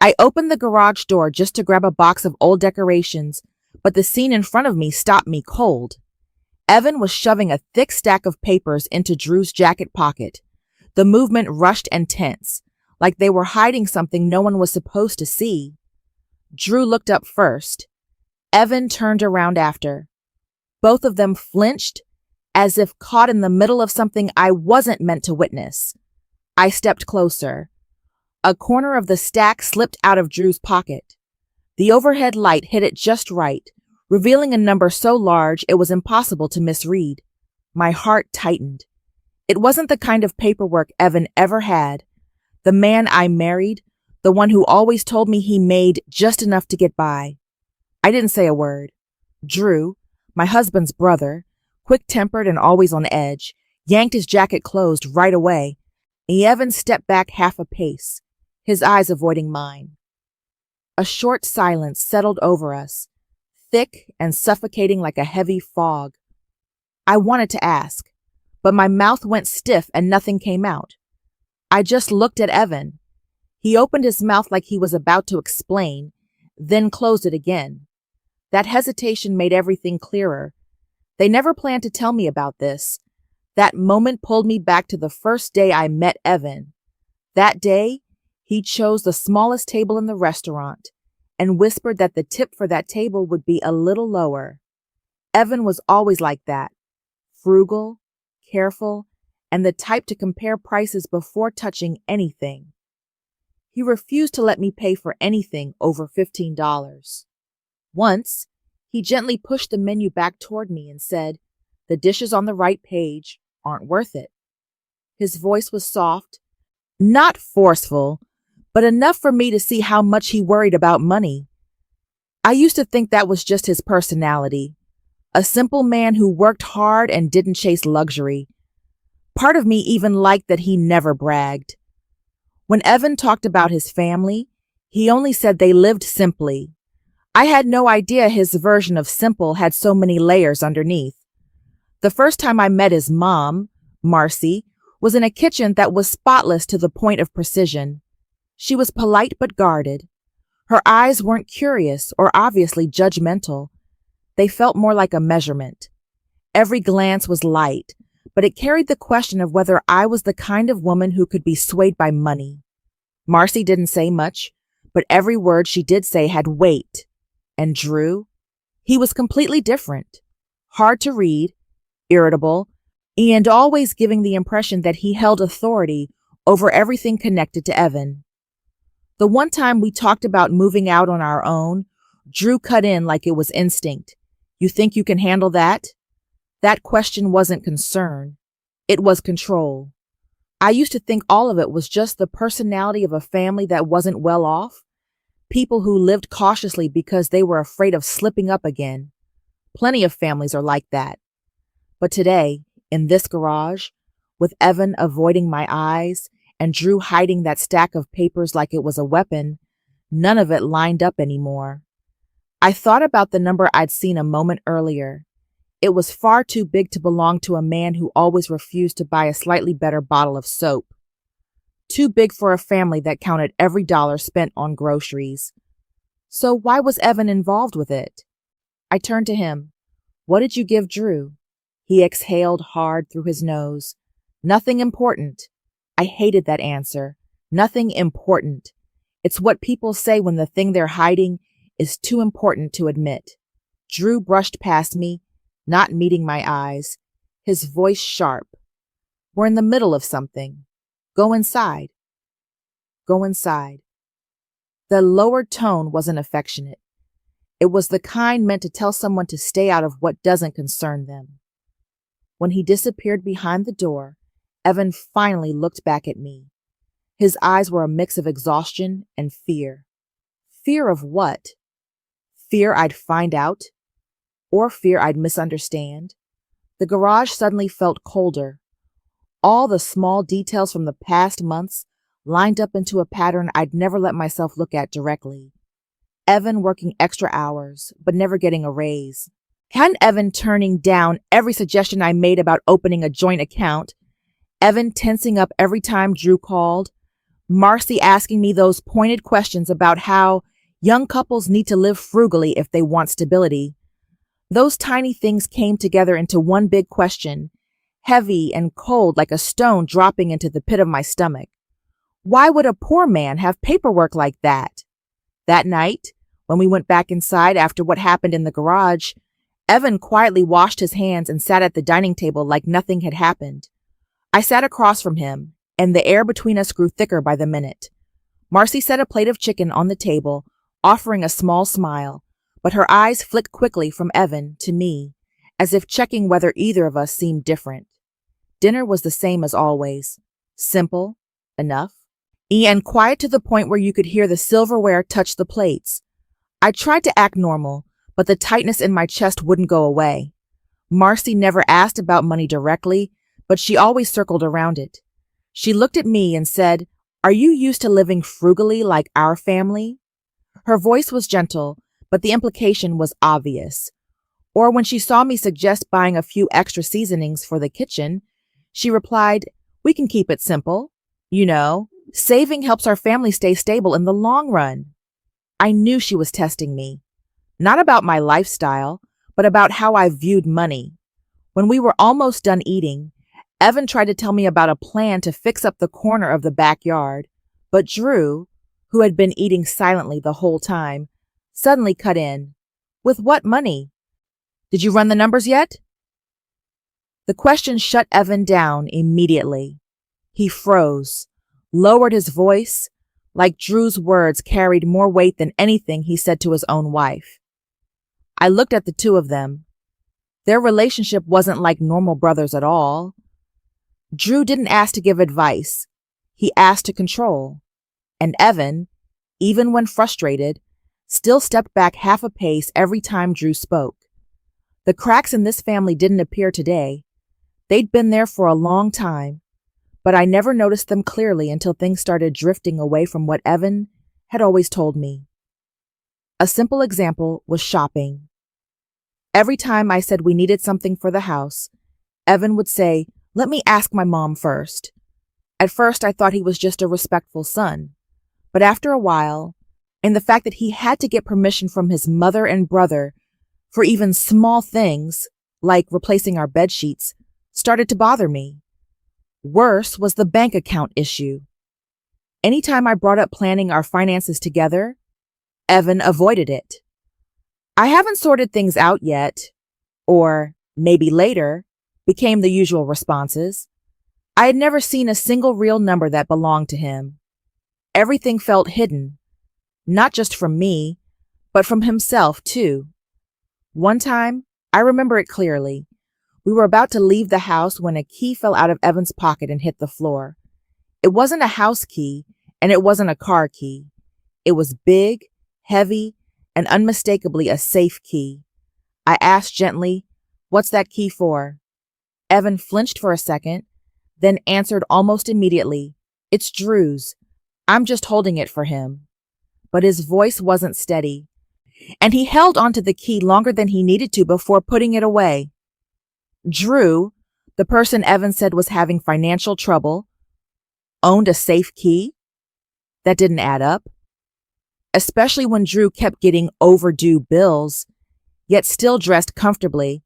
I opened the garage door just to grab a box of old decorations, but the scene in front of me stopped me cold. Evan was shoving a thick stack of papers into Drew's jacket pocket. The movement rushed and tense, like they were hiding something no one was supposed to see. Drew looked up first. Evan turned around after. Both of them flinched, as if caught in the middle of something I wasn't meant to witness. I stepped closer. A corner of the stack slipped out of Drew's pocket. The overhead light hit it just right, revealing a number so large it was impossible to misread. My heart tightened. It wasn't the kind of paperwork Evan ever had. The man I married, the one who always told me he made just enough to get by. I didn't say a word. Drew, my husband's brother, quick-tempered and always on edge, yanked his jacket closed right away. Evan stepped back half a pace, his eyes avoiding mine. A short silence settled over us, thick and suffocating like a heavy fog. I wanted to ask, but my mouth went stiff and nothing came out. I just looked at Evan. He opened his mouth like he was about to explain, then closed it again. That hesitation made everything clearer. They never planned to tell me about this. That moment pulled me back to the first day I met Evan. That day, he chose the smallest table in the restaurant and whispered that the tip for that table would be a little lower. Evan was always like that, frugal, careful, and the type to compare prices before touching anything. He refused to let me pay for anything over $15. Once, he gently pushed the menu back toward me and said, "The dishes on the right page aren't worth it." His voice was soft, not forceful, but enough for me to see how much he worried about money. I used to think that was just his personality, a simple man who worked hard and didn't chase luxury. Part of me even liked that he never bragged. When Evan talked about his family, he only said they lived simply. I had no idea his version of simple had so many layers underneath. The first time I met his mom, Marcy, was in a kitchen that was spotless to the point of precision. She was polite but guarded. Her eyes weren't curious or obviously judgmental. They felt more like a measurement. Every glance was light, but it carried the question of whether I was the kind of woman who could be swayed by money. Marcy didn't say much, but every word she did say had weight. And Drew? He was completely different. Hard to read, irritable, and always giving the impression that he held authority over everything connected to Evan. The one time we talked about moving out on our own, Drew cut in like it was instinct. "You think you can handle that?" That question wasn't concern. It was control. I used to think all of it was just the personality of a family that wasn't well off. People who lived cautiously because they were afraid of slipping up again. Plenty of families are like that. But today, in this garage, with Evan avoiding my eyes and Drew hiding that stack of papers like it was a weapon, none of it lined up anymore. I thought about the number I'd seen a moment earlier. It was far too big to belong to a man who always refused to buy a slightly better bottle of soap. Too big for a family that counted every dollar spent on groceries. So why was Evan involved with it? I turned to him. "What did you give Drew?" He exhaled hard through his nose. "Nothing important." I hated that answer. Nothing important. It's what people say when the thing they're hiding is too important to admit. Drew brushed past me, not meeting my eyes, his voice sharp. "We're in the middle of something. Go inside." Go inside. The lowered tone wasn't affectionate. It was the kind meant to tell someone to stay out of what doesn't concern them. When he disappeared behind the door, Evan finally looked back at me. His eyes were a mix of exhaustion and fear. Fear of what? Fear I'd find out? Or fear I'd misunderstand? The garage suddenly felt colder. All the small details from the past months lined up into a pattern I'd never let myself look at directly. Evan working extra hours, but never getting a raise. Hadn't Evan turning down every suggestion I made about opening a joint account? Evan tensing up every time Drew called? Marcy asking me those pointed questions about how young couples need to live frugally if they want stability. Those tiny things came together into one big question, heavy and cold like a stone dropping into the pit of my stomach. Why would a poor man have paperwork like that? That night, when we went back inside after what happened in the garage, Evan quietly washed his hands and sat at the dining table like nothing had happened. I sat across from him, and the air between us grew thicker by the minute. Marcy set a plate of chicken on the table, offering a small smile, but her eyes flicked quickly from Evan to me, as if checking whether either of us seemed different. Dinner was the same as always. Simple enough, and quiet to the point where you could hear the silverware touch the plates. I tried to act normal, but the tightness in my chest wouldn't go away. Marcy never asked about money directly, but she always circled around it. She looked at me and said, "Are you used to living frugally like our family?" Her voice was gentle, but the implication was obvious. Or when she saw me suggest buying a few extra seasonings for the kitchen, she replied, "We can keep it simple. You know, saving helps our family stay stable in the long run." I knew she was testing me. Not about my lifestyle, but about how I viewed money. When we were almost done eating, Evan tried to tell me about a plan to fix up the corner of the backyard, but Drew, who had been eating silently the whole time, suddenly cut in. "With what money? Did you run the numbers yet?" The question shut Evan down immediately. He froze, lowered his voice, like Drew's words carried more weight than anything he said to his own wife. I looked at the two of them. Their relationship wasn't like normal brothers at all. Drew didn't ask to give advice. He asked to control. And Evan, even when frustrated, still stepped back half a pace every time Drew spoke. The cracks in this family didn't appear today. They'd been there for a long time, but I never noticed them clearly until things started drifting away from what Evan had always told me. A simple example was shopping. Every time I said we needed something for the house, Evan would say, "Let me ask my mom first." At first, I thought he was just a respectful son, but after a while, and the fact that he had to get permission from his mother and brother for even small things, like replacing our bed sheets, started to bother me. Worse was the bank account issue. Anytime I brought up planning our finances together, Evan avoided it. "I haven't sorted things out yet," or "maybe later," became the usual responses. I had never seen a single real number that belonged to him. Everything felt hidden, not just from me, but from himself too. One time, I remember it clearly. We were about to leave the house when a key fell out of Evan's pocket and hit the floor. It wasn't a house key, and it wasn't a car key. It was big, heavy, and unmistakably a safe key. I asked gently, "What's that key for?" Evan flinched for a second, then answered almost immediately, "It's Drew's. I'm just holding it for him." But his voice wasn't steady, and he held onto the key longer than he needed to before putting it away. Drew, the person Evan said was having financial trouble, owned a safe key? That didn't add up. Especially when Drew kept getting overdue bills, yet still dressed comfortably,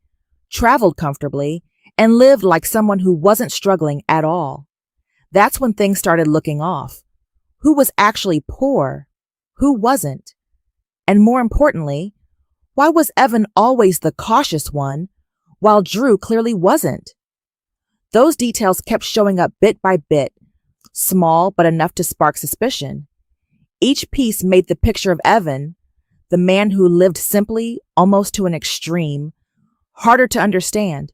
traveled comfortably, and lived like someone who wasn't struggling at all. That's when things started looking off. Who was actually poor? Who wasn't? And more importantly, why was Evan always the cautious one, while Drew clearly wasn't? Those details kept showing up bit by bit, small but enough to spark suspicion. Each piece made the picture of Evan, the man who lived simply, almost to an extreme, harder to understand.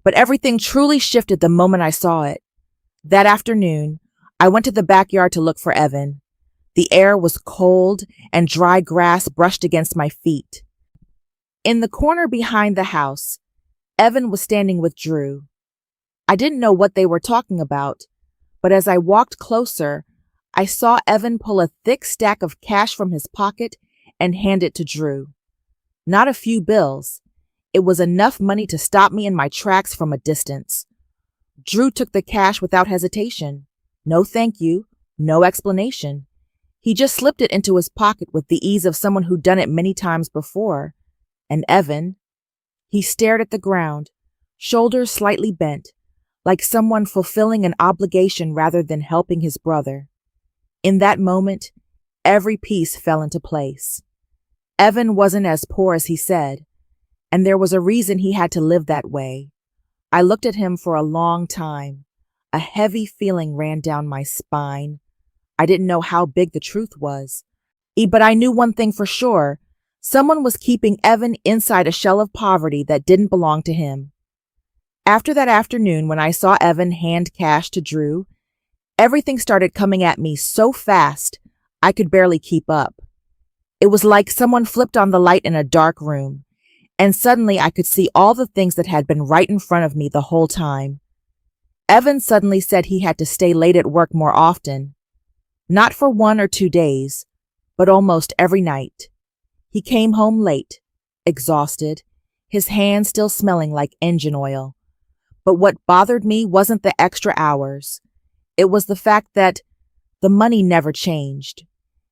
But everything truly shifted the moment I saw it. That afternoon, I went to the backyard to look for Evan. The air was cold and dry grass brushed against my feet. In the corner behind the house, Evan was standing with Drew. I didn't know what they were talking about, but as I walked closer, I saw Evan pull a thick stack of cash from his pocket and hand it to Drew. Not a few bills. It was enough money to stop me in my tracks from a distance. Drew took the cash without hesitation. No thank you, No explanation. He just slipped it into his pocket with the ease of someone who'd done it many times before. And Evan, he stared at the ground, shoulders slightly bent, like someone fulfilling an obligation rather than helping his brother. In that moment, every piece fell into place. Evan wasn't as poor as he said, and there was a reason he had to live that way. I looked at him for a long time. A heavy feeling ran down my spine. I didn't know how big the truth was. But I knew one thing for sure. Someone was keeping Evan inside a shell of poverty that didn't belong to him. After that afternoon when I saw Evan hand cash to Drew, everything started coming at me so fast I could barely keep up. It was like someone flipped on the light in a dark room, and suddenly I could see all the things that had been right in front of me the whole time. Evan suddenly said he had to stay late at work more often. Not for 1 or 2 days, but almost every night. He came home late, exhausted, his hands still smelling like engine oil. But what bothered me wasn't the extra hours. It was the fact that the money never changed.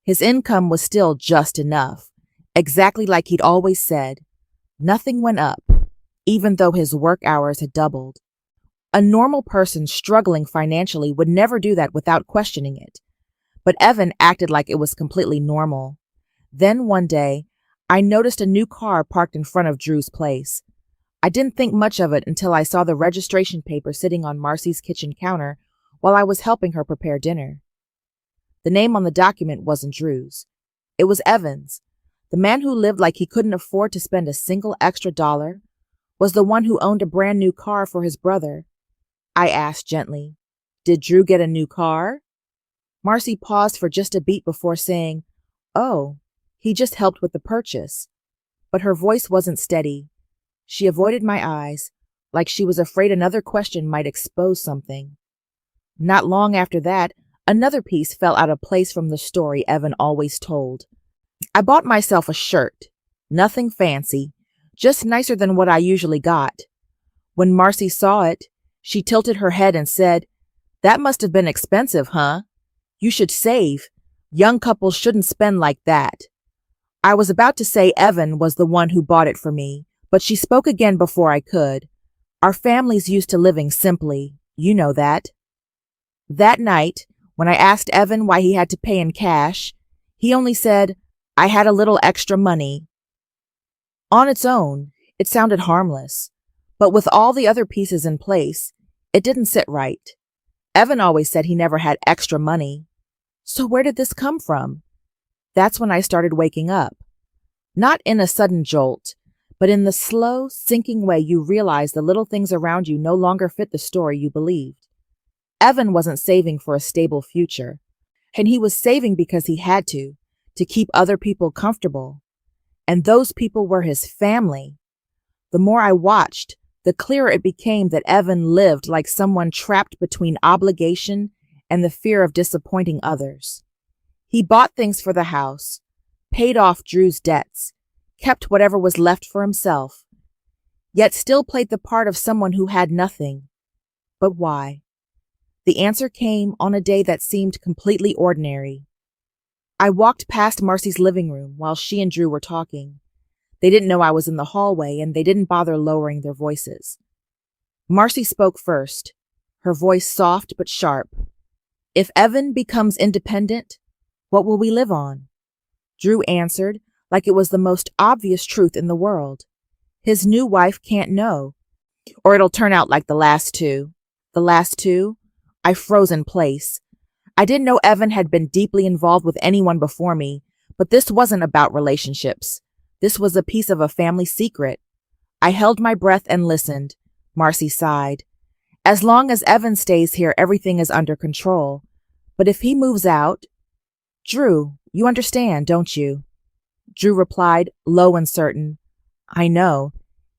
His income was still just enough, exactly like he'd always said. Nothing went up, even though his work hours had doubled. A normal person struggling financially would never do that without questioning it. But Evan acted like it was completely normal. Then one day, I noticed a new car parked in front of Drew's place. I didn't think much of it until I saw the registration paper sitting on Marcy's kitchen counter while I was helping her prepare dinner. The name on the document wasn't Drew's. It was Evan's. The man who lived like he couldn't afford to spend a single extra dollar was the one who owned a brand new car for his brother. I asked gently, "Did Drew get a new car?" Marcy paused for just a beat before saying, "Oh, he just helped with the purchase." But her voice wasn't steady. She avoided my eyes, like she was afraid another question might expose something. Not long after that, another piece fell out of place from the story Evan always told. I bought myself a shirt. Nothing fancy, just nicer than what I usually got. When Marcy saw it, she tilted her head and said, "That must have been expensive, huh? You should save. Young couples shouldn't spend like that." I was about to say Evan was the one who bought it for me, but she spoke again before I could. Our family's used to living simply. You know that. That night, when I asked Evan why he had to pay in cash, he only said, "I had a little extra money." On its own, it sounded harmless, but with all the other pieces in place, it didn't sit right. Evan always said he never had extra money. So where did this come from? That's when I started waking up. Not in a sudden jolt, but in the slow, sinking way you realize the little things around you no longer fit the story you believed. Evan wasn't saving for a stable future, and he was saving because he had to keep other people comfortable. And those people were his family. The more I watched, the clearer it became that Evan lived like someone trapped between obligation and the fear of disappointing others. He bought things for the house, paid off Drew's debts, kept whatever was left for himself, yet still played the part of someone who had nothing. But why? The answer came on a day that seemed completely ordinary. I walked past Marcy's living room while she and Drew were talking. They didn't know I was in the hallway, and they didn't bother lowering their voices. Marcy spoke first, her voice soft but sharp. "If Evan becomes independent, what will we live on?" Drew answered like it was the most obvious truth in the world. "His new wife can't know, or it'll turn out like the last two." The last two? I froze in place. I didn't know Evan had been deeply involved with anyone before me, but this wasn't about relationships. This was a piece of a family secret. I held my breath and listened. Marcy sighed. "As long as Evan stays here, everything is under control. But if he moves out..." "Drew, you understand, don't you?" Drew replied, low and certain. "I know.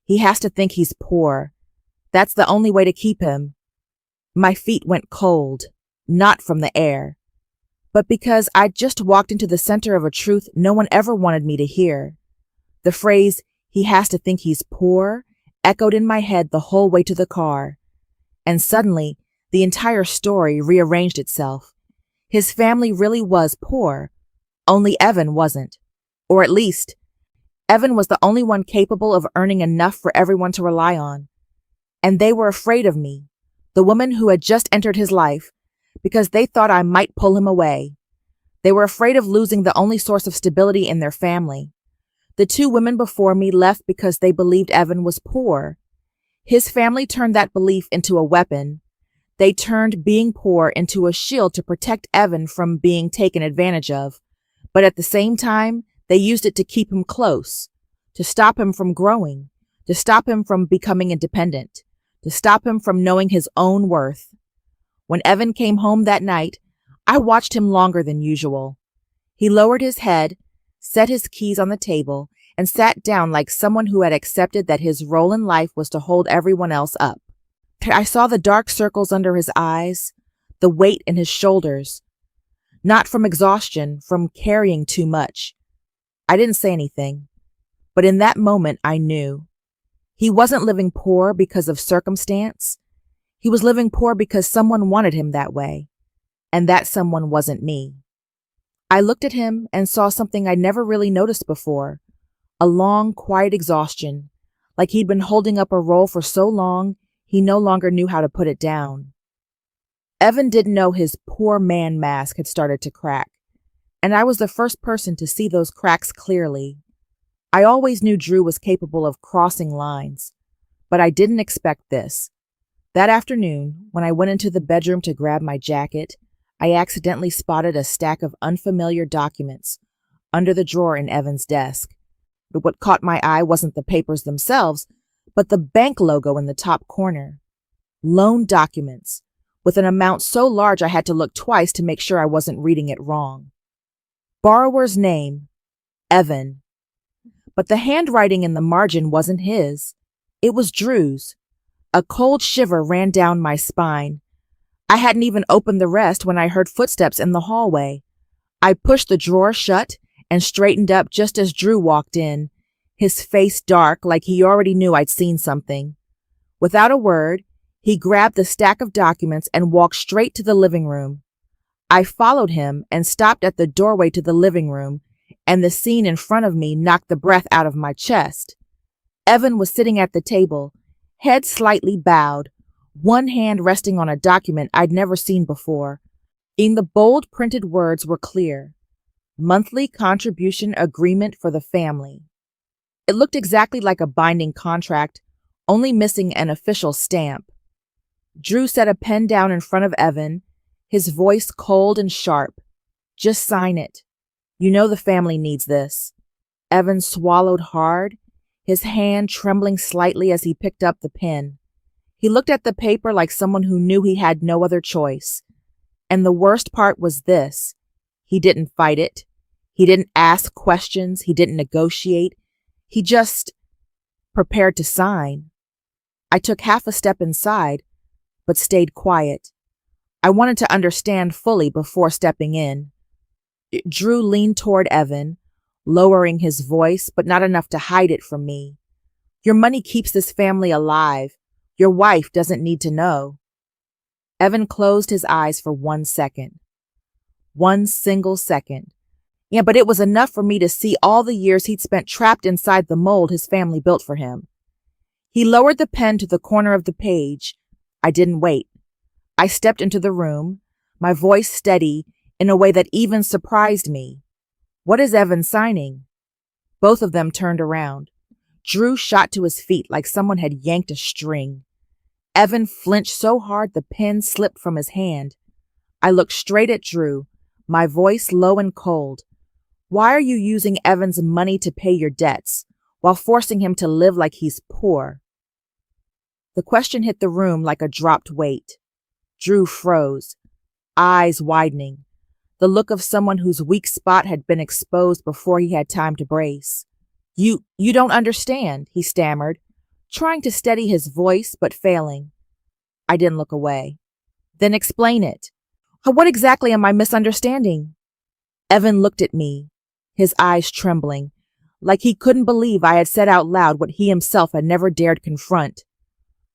He has to think he's poor. That's the only way to keep him." My feet went cold, not from the air, but because I'd just walked into the center of a truth no one ever wanted me to hear. The phrase, "he has to think he's poor," echoed in my head the whole way to the car. And suddenly, the entire story rearranged itself. His family really was poor, only Evan wasn't. Or at least, Evan was the only one capable of earning enough for everyone to rely on. And they were afraid of me, the woman who had just entered his life, because they thought I might pull him away. They were afraid of losing the only source of stability in their family. The two women before me left because they believed Evan was poor. His family turned that belief into a weapon. They turned being poor into a shield to protect Evan from being taken advantage of. But at the same time, they used it to keep him close, to stop him from growing, to stop him from becoming independent, to stop him from knowing his own worth. When Evan came home that night, I watched him longer than usual. He lowered his head, set his keys on the table, and sat down like someone who had accepted that his role in life was to hold everyone else up. I saw the dark circles under his eyes, the weight in his shoulders. Not from exhaustion, from carrying too much. I didn't say anything, but in that moment I knew. He wasn't living poor because of circumstance. He was living poor because someone wanted him that way, and that someone wasn't me. I looked at him and saw something I'd never really noticed before, a long, quiet exhaustion, like he'd been holding up a roll for so long he no longer knew how to put it down. Evan didn't know his poor man mask had started to crack, and I was the first person to see those cracks clearly. I always knew Drew was capable of crossing lines, but I didn't expect this. That afternoon, when I went into the bedroom to grab my jacket, I accidentally spotted a stack of unfamiliar documents under the drawer in Evan's desk. But what caught my eye wasn't the papers themselves, but the bank logo in the top corner. Loan documents, with an amount so large I had to look twice to make sure I wasn't reading it wrong. Borrower's name, Evan. But the handwriting in the margin wasn't his. It was Drew's. A cold shiver ran down my spine. I hadn't even opened the rest when I heard footsteps in the hallway. I pushed the drawer shut and straightened up just as Drew walked in, his face dark like he already knew I'd seen something. Without a word, he grabbed the stack of documents and walked straight to the living room. I followed him and stopped at the doorway to the living room, and the scene in front of me knocked the breath out of my chest. Evan was sitting at the table, head slightly bowed, one hand resting on a document I'd never seen before. In the bold printed words were clear: monthly contribution agreement for the family. It looked exactly like a binding contract, only missing an official stamp. Drew set a pen down in front of Evan, his voice cold and sharp. Just sign it. You know the family needs this. Evan swallowed hard, his hand trembling slightly as he picked up the pen. He looked at the paper like someone who knew he had no other choice. And the worst part was this: he didn't fight it. He didn't ask questions. He didn't negotiate. He just prepared to sign. I took half a step inside, but stayed quiet. I wanted to understand fully before stepping in. Drew leaned toward Evan, lowering his voice, but not enough to hide it from me. Your money keeps this family alive. Your wife doesn't need to know. Evan closed his eyes for 1 second. 1 single second. Yeah, but it was enough for me to see all the years he'd spent trapped inside the mold his family built for him. He lowered the pen to the corner of the page. I didn't wait. I stepped into the room, my voice steady in a way that even surprised me. What is Evan signing? Both of them turned around. Drew shot to his feet like someone had yanked a string. Evan flinched so hard the pen slipped from his hand. I looked straight at Drew, my voice low and cold. Why are you using Evan's money to pay your debts, while forcing him to live like he's poor? The question hit the room like a dropped weight. Drew froze, eyes widening, the look of someone whose weak spot had been exposed before he had time to brace. You don't understand, he stammered, trying to steady his voice but failing. I didn't look away. Then explain it. What exactly am I misunderstanding? Evan looked at me, his eyes trembling, like he couldn't believe I had said out loud what he himself had never dared confront.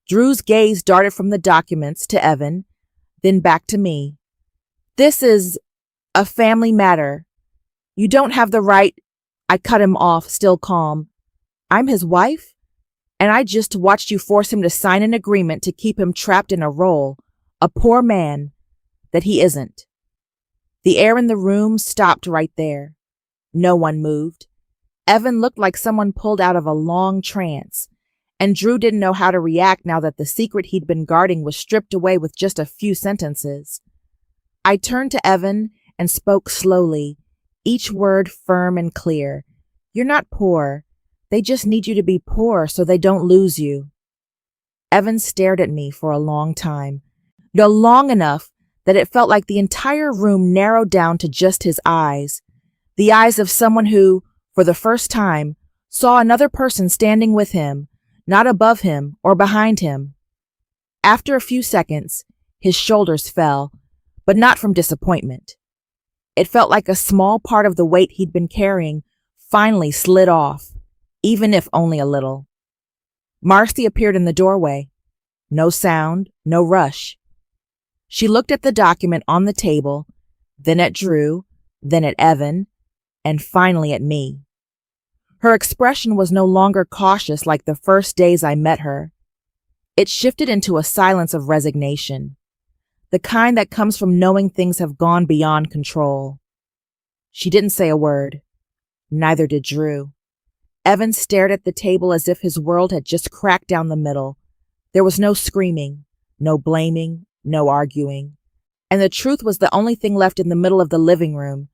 Drew's gaze darted from the documents to Evan, then back to me. This is A family matter. You don't have the right. I cut him off, still calm. I'm his wife? And I just watched you force him to sign an agreement to keep him trapped in a role, a poor man, that he isn't. The air in the room stopped right there. No one moved. Evan looked like someone pulled out of a long trance, and Drew didn't know how to react now that the secret he'd been guarding was stripped away with just a few sentences. I turned to Evan and spoke slowly, each word firm and clear. You're not poor. They just need you to be poor so they don't lose you. Evan stared at me for a long time, long enough that it felt like the entire room narrowed down to just his eyes, the eyes of someone who, for the first time, saw another person standing with him, not above him or behind him. After a few seconds, his shoulders fell, but not from disappointment. It felt like a small part of the weight he'd been carrying finally slid off, even if only a little. Marcy appeared in the doorway. No sound, no rush. She looked at the document on the table, then at Drew, then at Evan, and finally at me. Her expression was no longer cautious like the first days I met her. It shifted into a silence of resignation, the kind that comes from knowing things have gone beyond control. She didn't say a word. Neither did Drew. Evan stared at the table as if his world had just cracked down the middle. There was no screaming, no blaming, no arguing. And the truth was the only thing left in the middle of the living room,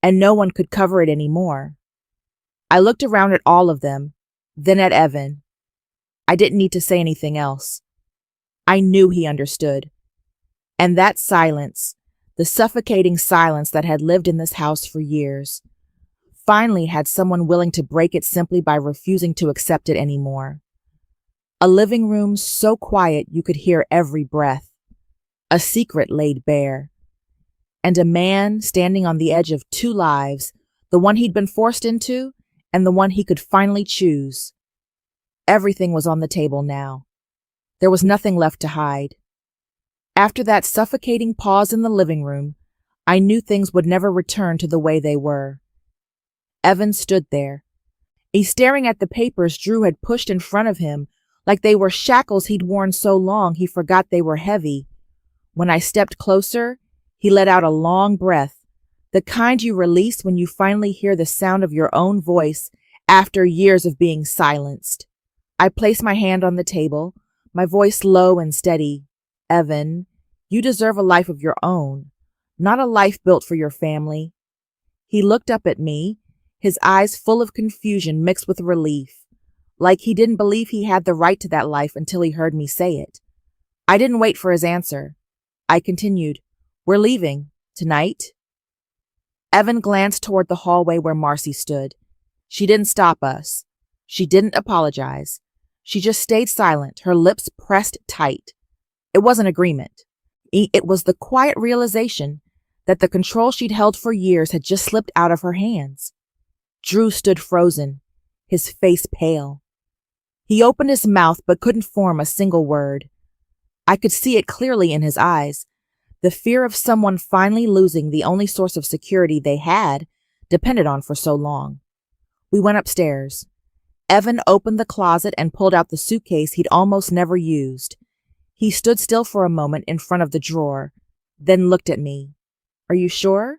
and no one could cover it anymore. I looked around at all of them, then at Evan. I didn't need to say anything else. I knew he understood. And that silence, the suffocating silence that had lived in this house for years, finally had someone willing to break it simply by refusing to accept it anymore. A living room so quiet you could hear every breath, a secret laid bare, and a man standing on the edge of two lives, the one he'd been forced into and the one he could finally choose. Everything was on the table now. There was nothing left to hide. After that suffocating pause in the living room, I knew things would never return to the way they were. Evan stood there. He staring at the papers Drew had pushed in front of him, like they were shackles he'd worn so long he forgot they were heavy. When I stepped closer, he let out a long breath, the kind you release when you finally hear the sound of your own voice after years of being silenced. I placed my hand on the table, my voice low and steady. Evan, you deserve a life of your own, not a life built for your family. He looked up at me, his eyes full of confusion mixed with relief, like he didn't believe he had the right to that life until he heard me say it. I didn't wait for his answer. I continued, We're leaving. Tonight? Evan glanced toward the hallway where Marcy stood. She didn't stop us. She didn't apologize. She just stayed silent, her lips pressed tight. It wasn't agreement. It was the quiet realization that the control she'd held for years had just slipped out of her hands. Drew stood frozen, his face pale. He opened his mouth but couldn't form a single word. I could see it clearly in his eyes, the fear of someone finally losing the only source of security they had depended on for so long. We went upstairs. Evan opened the closet and pulled out the suitcase he'd almost never used. He stood still for a moment in front of the drawer, then looked at me. Are you sure?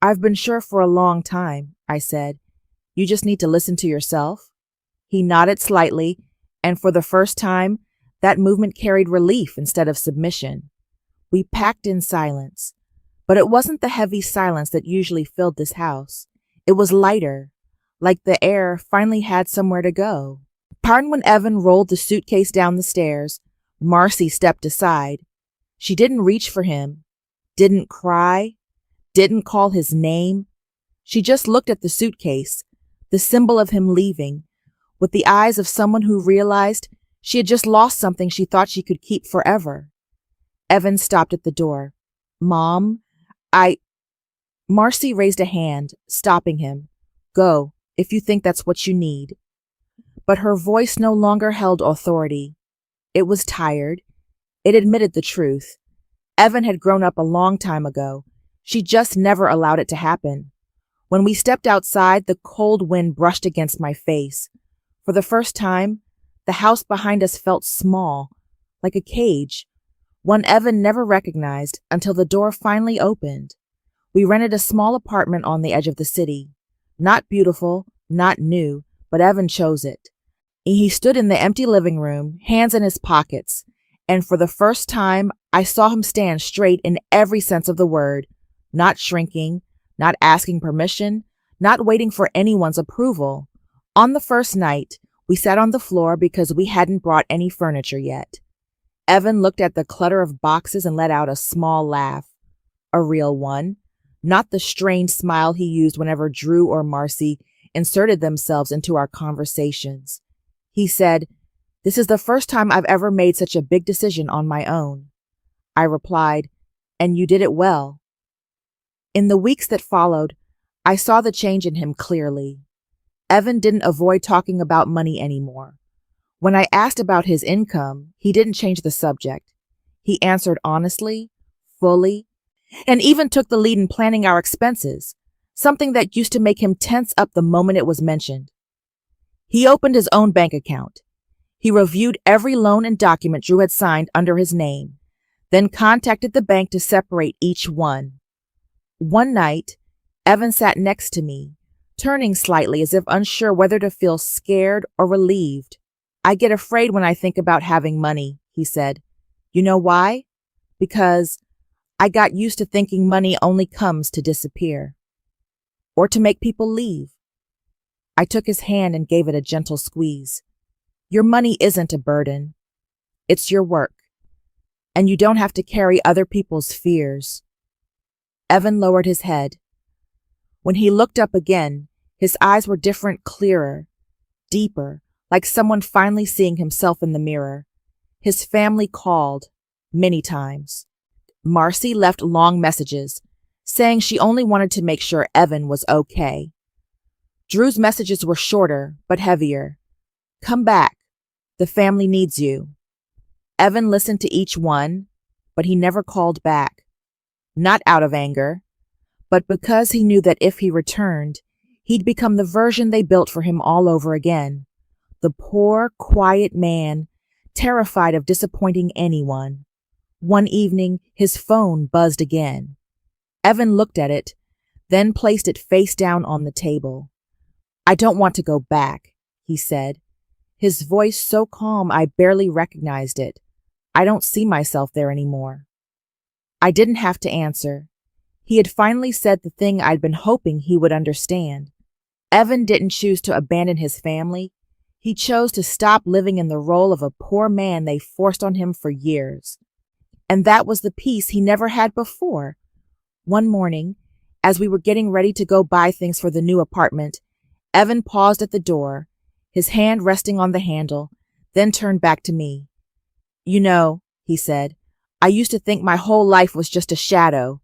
I've been sure for a long time, I said. You just need to listen to yourself. He nodded slightly, and for the first time, that movement carried relief instead of submission. We packed in silence, but it wasn't the heavy silence that usually filled this house. It was lighter, like the air finally had somewhere to go. Pardon when Evan rolled the suitcase down the stairs, Marcy stepped aside. She didn't reach for him, didn't cry, didn't call his name. She just looked at the suitcase, the symbol of him leaving, with the eyes of someone who realized she had just lost something she thought she could keep forever. Evan stopped at the door. Mom, Marcy raised a hand, stopping him. Go, if you think that's what you need. But her voice no longer held authority. It was tired. It admitted the truth. Evan had grown up a long time ago. She just never allowed it to happen. When we stepped outside, the cold wind brushed against my face. For the first time, the house behind us felt small, like a cage, one Evan never recognized until the door finally opened. We rented a small apartment on the edge of the city. Not beautiful, not new, but Evan chose it. He stood in the empty living room, hands in his pockets, and for the first time, I saw him stand straight in every sense of the word, not shrinking, not asking permission, not waiting for anyone's approval. On the first night, we sat on the floor because we hadn't brought any furniture yet. Evan looked at the clutter of boxes and let out a small laugh. A real one, not the strained smile he used whenever Drew or Marcy inserted themselves into our conversations. He said, "This is the first time I've ever made such a big decision on my own." I replied, "And you did it well." In the weeks that followed, I saw the change in him clearly. Evan didn't avoid talking about money anymore. When I asked about his income, he didn't change the subject. He answered honestly, fully, and even took the lead in planning our expenses, something that used to make him tense up the moment it was mentioned. He opened his own bank account. He reviewed every loan and document Drew had signed under his name, then contacted the bank to separate each one. One night, Evan sat next to me, turning slightly as if unsure whether to feel scared or relieved. "I get afraid when I think about having money," he said. "You know why? Because I got used to thinking money only comes to disappear. Or to make people leave." I took his hand and gave it a gentle squeeze. "Your money isn't a burden. It's your work. And you don't have to carry other people's fears." Evan lowered his head. When he looked up again, his eyes were different, clearer, deeper, like someone finally seeing himself in the mirror. His family called, many times. Marcy left long messages, saying she only wanted to make sure Evan was okay. Drew's messages were shorter, but heavier. "Come back. The family needs you." Evan listened to each one, but he never called back. Not out of anger, but because he knew that if he returned, he'd become the version they built for him all over again. The poor, quiet man, terrified of disappointing anyone. One evening, his phone buzzed again. Evan looked at it, then placed it face down on the table. "I don't want to go back," he said, his voice so calm I barely recognized it. "I don't see myself there anymore." I didn't have to answer. He had finally said the thing I'd been hoping he would understand. Evan didn't choose to abandon his family. He chose to stop living in the role of a poor man they forced on him for years. And that was the peace he never had before. One morning, as we were getting ready to go buy things for the new apartment, Evan paused at the door, his hand resting on the handle, then turned back to me. "You know," he said, "I used to think my whole life was just a shadow.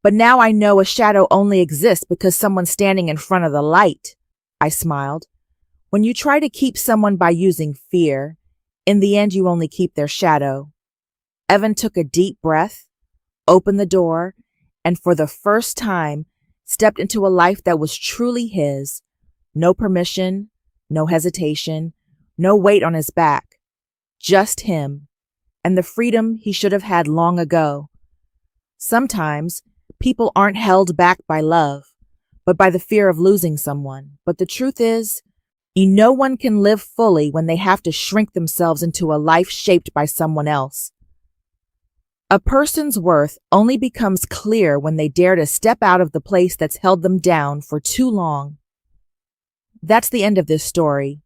But now I know a shadow only exists because someone's standing in front of the light." I smiled. When you try to keep someone by using fear, in the end you only keep their shadow. Evan took a deep breath, opened the door, and for the first time stepped into a life that was truly his. No permission, no hesitation, no weight on his back. Just him, and the freedom he should have had long ago. Sometimes people aren't held back by love, but by the fear of losing someone. But the truth is, no one can live fully when they have to shrink themselves into a life shaped by someone else. A person's worth only becomes clear when they dare to step out of the place that's held them down for too long. That's the end of this story.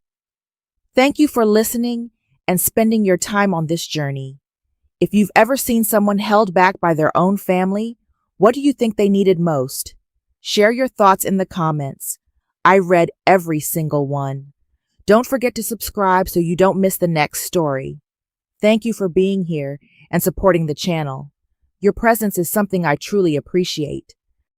Thank you for listening and spending your time on this journey. If you've ever seen someone held back by their own family, what do you think they needed most? Share your thoughts in the comments. I read every single one. Don't forget to subscribe so you don't miss the next story. Thank you for being here and supporting the channel. Your presence is something I truly appreciate.